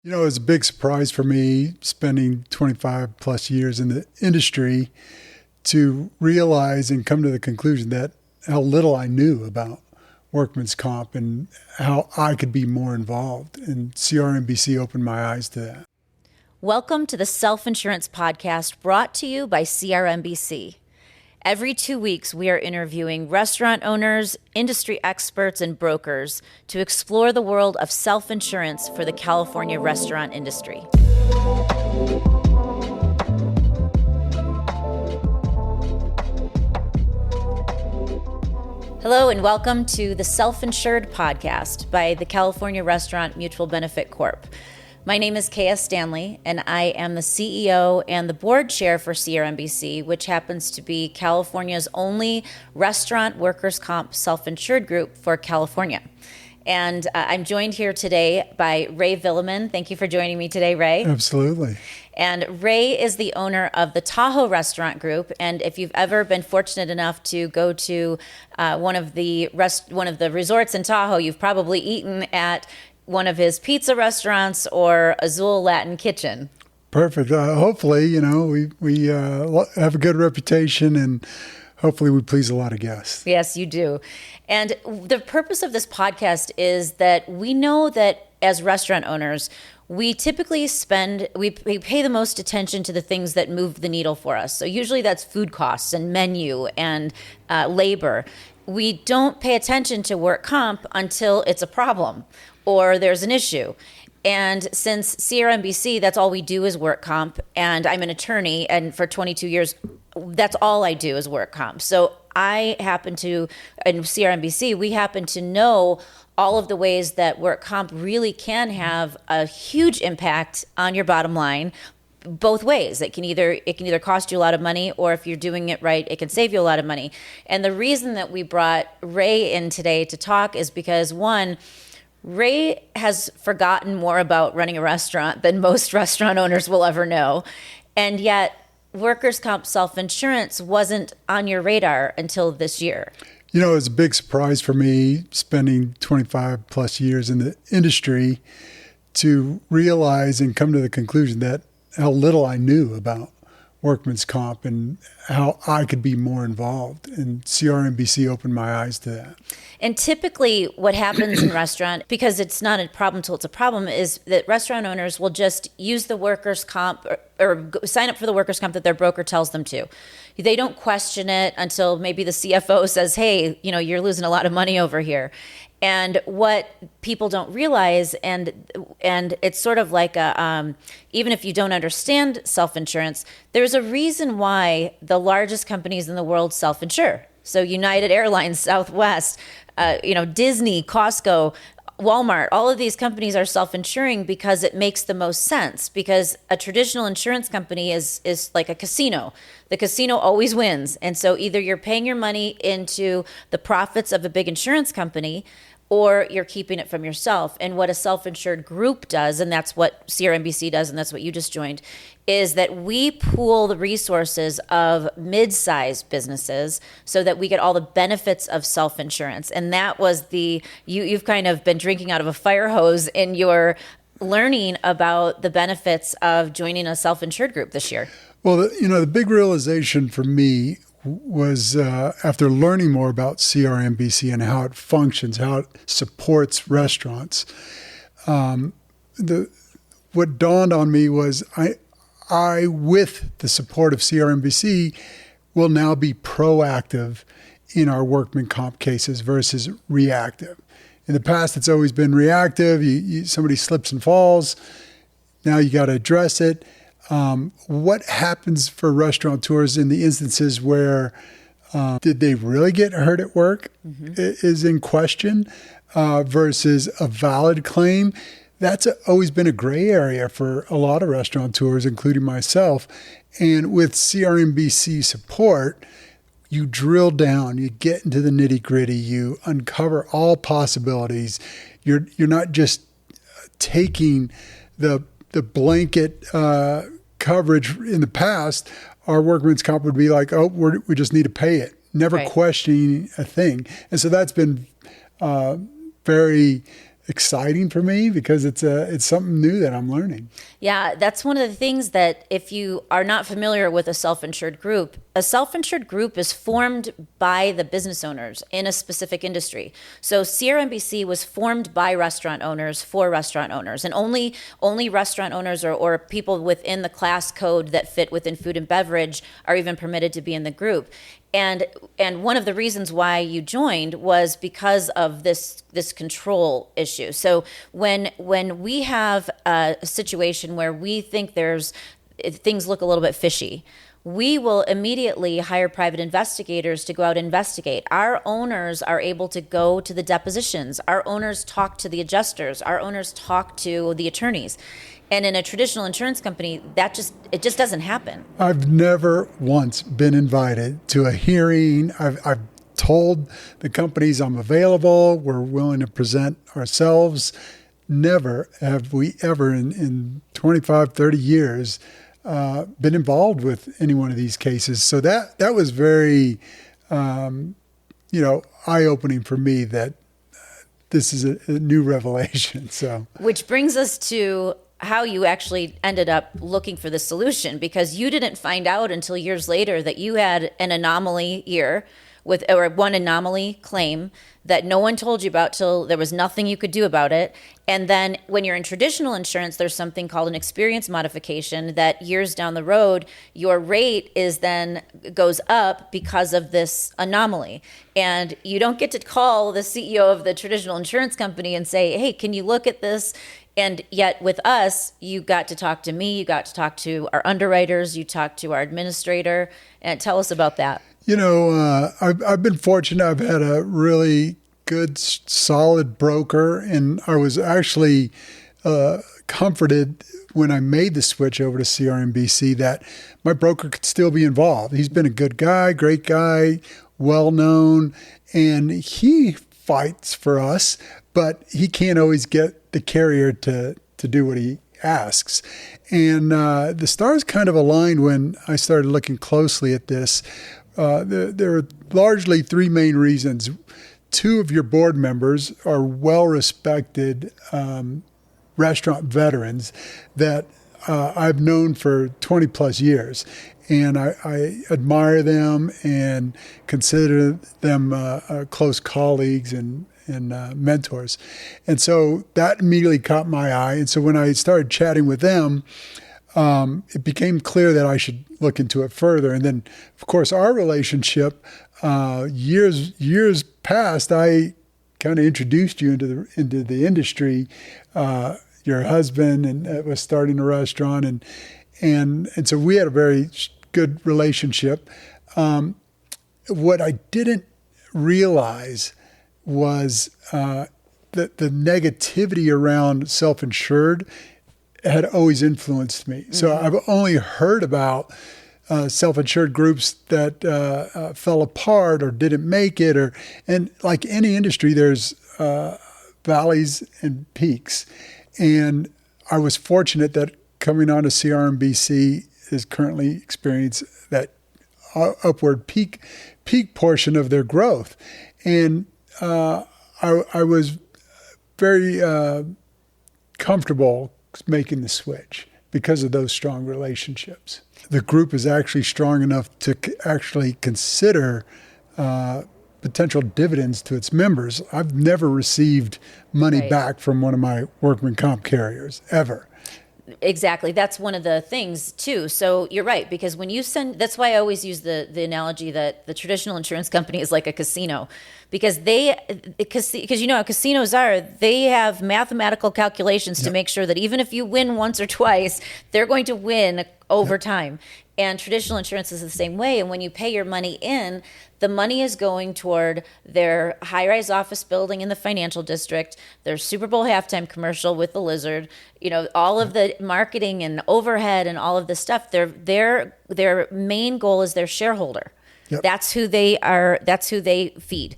It was a big surprise for me spending 25 plus years in the industry to realize and come to the conclusion that how little I knew about workman's comp and how I could be more involved. And CRMBC opened my eyes to that. Welcome to the Self-Insurance podcast brought to you by CRMBC. Every 2 weeks, we are interviewing restaurant owners, industry experts, and brokers to explore the world of self-insurance for the California restaurant industry. Hello, and welcome to the Self-Insured podcast by the California Restaurant Mutual Benefit Corp. My name is K.S. Stanley, and I am the CEO and the board chair for CRMBC, which happens to be California's only restaurant workers' comp self-insured group for California. And I'm joined here today by Ray Villaman. Thank you for joining me today, Ray. Absolutely. And Ray is the owner of the Tahoe restaurant group. And if you've ever been fortunate enough to go to one of the resorts in Tahoe, you've probably eaten at one of his pizza restaurants or Azul Latin Kitchen. Perfect. Hopefully, we have a good reputation and hopefully we please a lot of guests. Yes, you do. And the purpose of this podcast is that we know that as restaurant owners, we typically we pay the most attention to the things that move the needle for us. So usually that's food costs and menu and labor. We don't pay attention to work comp until it's a problem or there's an issue. And since CRMBC, that's all we do is work comp, and I'm an attorney, and for 22 years, that's all I do is work comp. So in CRMBC, we happen to know all of the ways that work comp really can have a huge impact on your bottom line, both ways. It can either cost you a lot of money, or if you're doing it right, it can save you a lot of money. And the reason that we brought Ray in today to talk is because, one, Ray has forgotten more about running a restaurant than most restaurant owners will ever know. And yet, workers' comp self-insurance wasn't on your radar until this year. It was a big surprise for me spending 25 plus years in the industry to realize and come to the conclusion that how little I knew about workman's comp and how I could be more involved. And CRMBC opened my eyes to that. And typically what happens in restaurant, because it's not a problem until it's a problem, is that restaurant owners will just use the workers' comp or sign up for the workers' comp that their broker tells them to. They don't question it until maybe the CFO says, hey, you're losing a lot of money over here. And what people don't realize, and it's sort of like even if you don't understand self-insurance, there's a reason why the largest companies in the world self-insure. So United Airlines, Southwest, Disney, Costco, Walmart, all of these companies are self-insuring because it makes the most sense, because a traditional insurance company is like a casino. The casino always wins. And so either you're paying your money into the profits of a big insurance company, or you're keeping it from yourself. And what a self-insured group does, and that's what CRMBC does, and that's what you just joined, is that we pool the resources of mid-sized businesses so that we get all the benefits of self-insurance. And that was you've kind of been drinking out of a fire hose in your learning about the benefits of joining a self-insured group this year. Well, the big realization for me was after learning more about CRMBC and how it functions, how it supports restaurants, what dawned on me was I, with the support of CRMBC, will now be proactive in our workman comp cases versus reactive. In the past, it's always been reactive. Somebody slips and falls. Now you got to address it. What happens for restaurateurs in the instances where did they really get hurt at work is in question versus a valid claim. That's always been a gray area for a lot of restaurateurs, including myself. And with CRMBC support, you drill down, you get into the nitty gritty, you uncover all possibilities. You're not just taking the blanket coverage. In the past, our workman's comp would be like, we just need to pay it, never questioning a thing. And so that's been very exciting for me because it's something new that I'm learning. Yeah, that's one of the things that if you are not familiar with a self-insured group is formed by the business owners in a specific industry. So CRMBC was formed by restaurant owners for restaurant owners, and only restaurant owners or people within the class code that fit within food and beverage are even permitted to be in the group. And one of the reasons why you joined was because of this control issue. So when we have a situation where we think things look a little bit fishy, we will immediately hire private investigators to go out and investigate. Our owners are able to go to the depositions. Our owners talk to the adjusters. Our owners talk to the attorneys. And in a traditional insurance company, it just doesn't happen. I've never once been invited to a hearing. I've told the companies I'm available, we're willing to present ourselves. Never have we ever in 25, 30 years been involved with any one of these cases. So that was very, eye-opening for me that this is a new revelation. So, which brings us to how you actually ended up looking for the solution, because you didn't find out until years later that you had an anomaly year or one anomaly claim that no one told you about till there was nothing you could do about it. And then when you're in traditional insurance, there's something called an experience modification that years down the road, your rate goes up because of this anomaly. And you don't get to call the CEO of the traditional insurance company and say, hey, can you look at this? And yet with us, you got to talk to me, you got to talk to our underwriters, you talked to our administrator, and tell us about that. I've been fortunate. I've had a really good, solid broker, and I was actually comforted when I made the switch over to CRMBC that my broker could still be involved. He's been a good guy, great guy, well-known, and he fights for us, but he can't always get the carrier to do what he asks. And the stars kind of aligned when I started looking closely at this. There are largely three main reasons. Two of your board members are well-respected restaurant veterans that I've known for 20 plus years. And I admire them and consider them close colleagues and mentors. And so that immediately caught my eye. And so when I started chatting with them, it became clear that I should look into it further. And then, of course, our relationship, years past, I kind of introduced you into the industry. Your husband was starting a restaurant, and so we had a very good relationship. What I didn't realize was that the negativity around self-insured had always influenced me. Mm-hmm. So I've only heard about self-insured groups that fell apart or didn't make it, and like any industry, there's valleys and peaks. And I was fortunate that coming on to CRMBC is currently experiencing that upward peak portion of their growth. And I was very comfortable making the switch because of those strong relationships. The group is actually strong enough to actually consider potential dividends to its members. I've never received money back from one of my workman comp carriers, ever. Exactly. That's one of the things too. So you're right, because when you that's why I always use the analogy that the traditional insurance company is like a casino, because you know how casinos are, they have mathematical calculations to make sure that even if you win once or twice, they're going to win over time. And traditional insurance is the same way. And when you pay your money in, the money is going toward their high-rise office building in the financial district, their Super Bowl halftime commercial with the lizard, all of the marketing and overhead and all of this stuff. Their main goal is their shareholder. Yep. That's who they are. That's who they feed.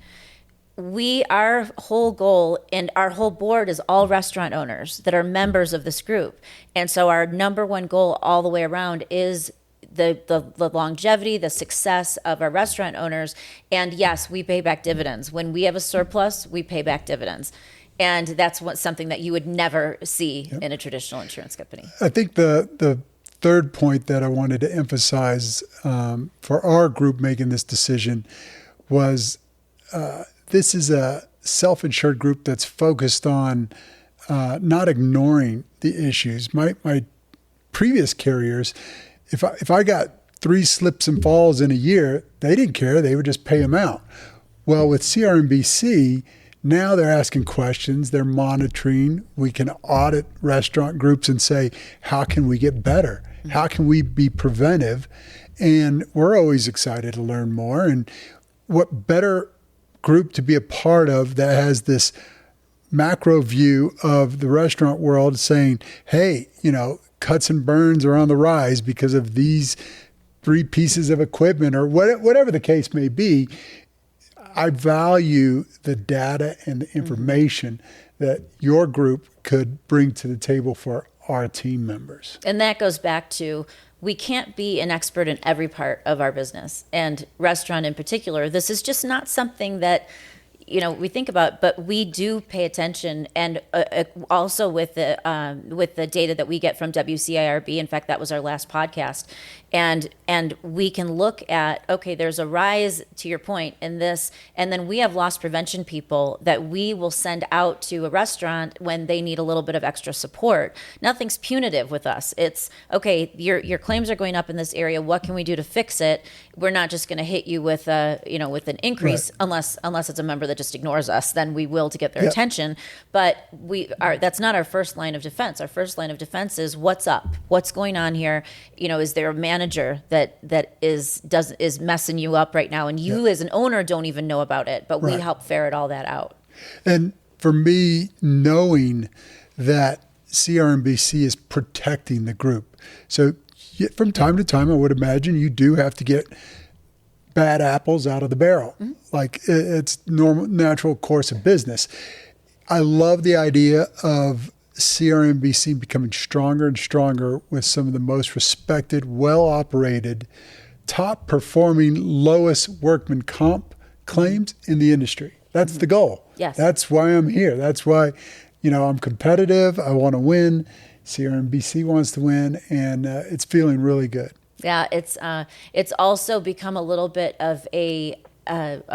Our whole goal and our whole board is all restaurant owners that are members of this group. And so our number one goal all the way around is the longevity, the success of our restaurant owners. And yes, we pay back dividends. When we have a surplus, we pay back dividends. And that's something that you would never see in a traditional insurance company. I think the third point that I wanted to emphasize for our group making this decision was this is a self-insured group that's focused on not ignoring the issues. My previous carriers, if I got 3 slips and falls in a year, they didn't care. They would just pay them out. Well, with CRMBC, now they're asking questions. They're monitoring. We can audit restaurant groups and say, how can we get better? How can we be preventive? And we're always excited to learn more. And what better group to be a part of that has this macro view of the restaurant world saying, hey, cuts and burns are on the rise because of these 3 pieces of equipment or whatever the case may be. I value the data and the information that your group could bring to the table for our team members. And that goes back to, we can't be an expert in every part of our business, and restaurant in particular. This is just not something that we think about, but we do pay attention, and also with the data that we get from WCIRB. In fact, that was our last podcast, and we can look at, okay, there's a rise, to your point, in this, and then we have loss prevention people that we will send out to a restaurant when they need a little bit of extra support. Nothing's punitive with us. It's, okay, your claims are going up in this area. What can we do to fix it? We're not just going to hit you with an increase, right, unless it's a member that just ignores us. Then we will to get their attention. But that's not our first line of defense. Our first line of defense is, what's up? What's going on here? Is there a manager that is messing you up right now, and you as an owner don't even know about it? But we help ferret all that out. And for me, knowing that CRMBC is protecting the group, so from time to time, I would imagine you do have to get bad apples out of the barrel. Mm-hmm. Like, it's normal, natural course of business. I love the idea of CRMBC becoming stronger and stronger with some of the most respected, well-operated, top-performing, lowest workman comp claims in the industry. That's the goal. Yes. That's why I'm here. That's why, I'm competitive. I want to win. CRMBC wants to win, and it's feeling really good. Yeah, it's also become a little bit of a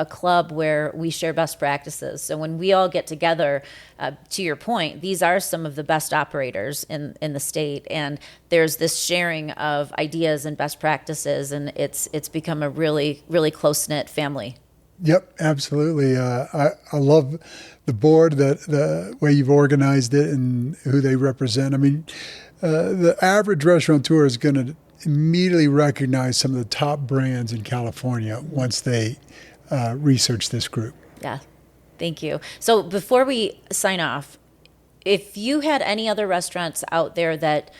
club where we share best practices. So when we all get together, to your point, these are some of the best operators in the state, and there's this sharing of ideas and best practices, and it's become a really, really close-knit family. Yep, absolutely. I love the board, the way you've organized it and who they represent. I mean, the average restaurateur is going to immediately recognize some of the top brands in California once they research this group. Yeah, thank you. So before we sign off, if you had any other restaurants out there that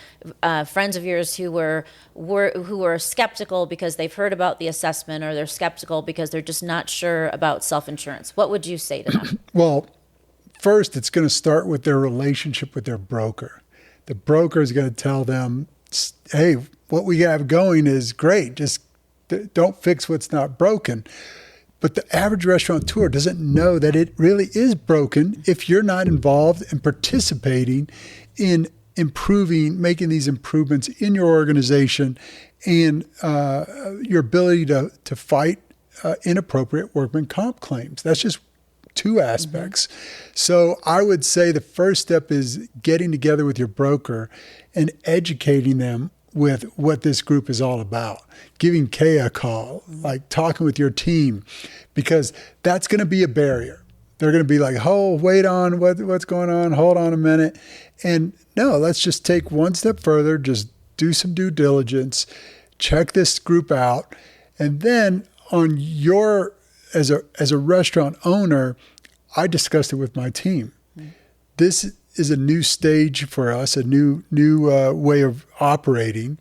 friends of yours who were skeptical because they've heard about the assessment, or they're skeptical because they're just not sure about self-insurance, what would you say to them? Well, first, it's going to start with their relationship with their broker. The broker is going to tell them, hey, what we have going is great. Just don't fix what's not broken. But the average restaurateur doesn't know that it really is broken if you're not involved and participating in improving, making these improvements in your organization, and your ability to fight inappropriate workman comp claims. That's just 2 aspects. Mm-hmm. So I would say the first step is getting together with your broker and educating them with what this group is all about. Giving Kay a call, like talking with your team, because that's going to be a barrier. They're going to be like, oh, wait on, what's going on? Hold on a minute. And no, let's just take one step further, just do some due diligence, check this group out. And then on your, as a restaurant owner, I discussed it with my team. Mm-hmm. This is a new stage for us, a new way of operating.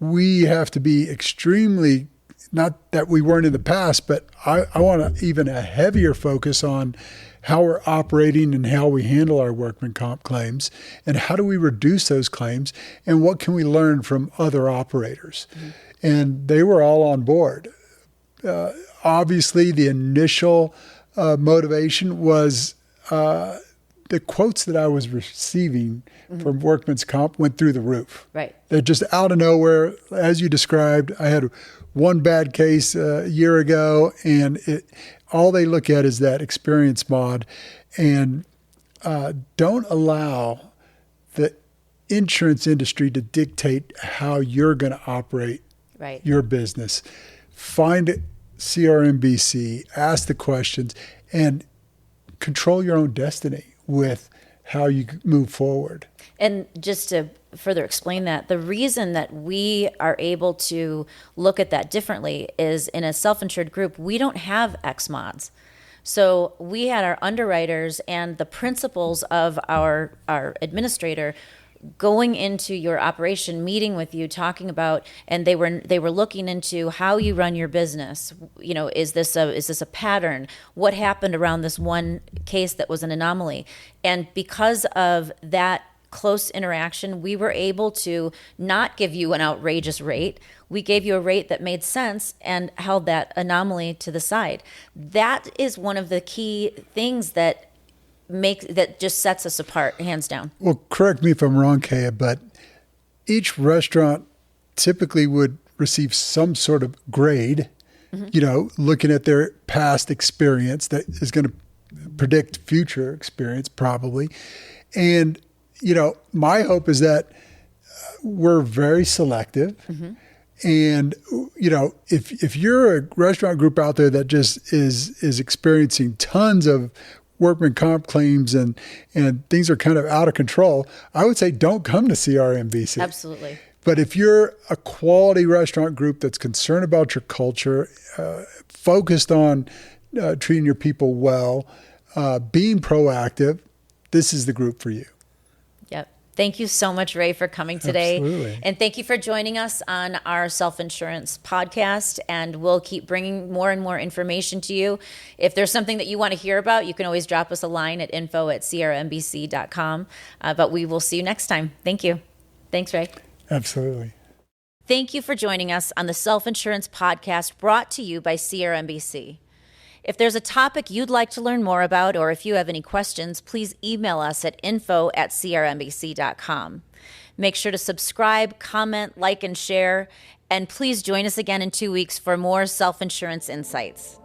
We have to be extremely, not that we weren't in the past, but I want even a heavier focus on how we're operating and how we handle our workman comp claims, and how do we reduce those claims, and what can we learn from other operators. Mm-hmm. And they were all on board. Obviously, the initial motivation was the quotes that I was receiving from workman's comp went through the roof. Right. They're just out of nowhere, as you described. I had one bad case a year ago, and all they look at is that experience mod, and don't allow the insurance industry to dictate how you're going to operate your business. Find CRMBC, ask the questions, and control your own destiny with how you move forward. And just to further explain that, the reason that we are able to look at that differently is in a self-insured group, we don't have X mods. So we had our underwriters and the principals of our administrator going into your operation, meeting with you, talking about, and they were looking into how you run your business. You know, is this a pattern? What happened around this one case that was an anomaly? And because of that close interaction, we were able to not give you an outrageous rate. We gave you a rate that made sense and held that anomaly to the side. That is one of the key things that just sets us apart, hands down. Well, correct me if I'm wrong, Kaya, but each restaurant typically would receive some sort of grade, looking at their past experience that is going to predict future experience probably. And, my hope is that we're very selective. And, if you're a restaurant group out there that just is experiencing tons of workman comp claims and things are kind of out of control, I would say don't come to CRMBC. Absolutely. But if you're a quality restaurant group that's concerned about your culture, focused on treating your people well, being proactive, this is the group for you. Yep. Thank you so much, Ray, for coming today. Absolutely. And thank you for joining us on our self-insurance podcast. And we'll keep bringing more and more information to you. If there's something that you want to hear about, you can always drop us a line at info@crmbc.com. But we will see you next time. Thank you. Thanks, Ray. Absolutely. Thank you for joining us on the Self-Insurance Podcast brought to you by CRMBC. If there's a topic you'd like to learn more about, or if you have any questions, please email us at info@crmbc.com. Make sure to subscribe, comment, like, and share. And please join us again in 2 weeks for more self-insurance insights.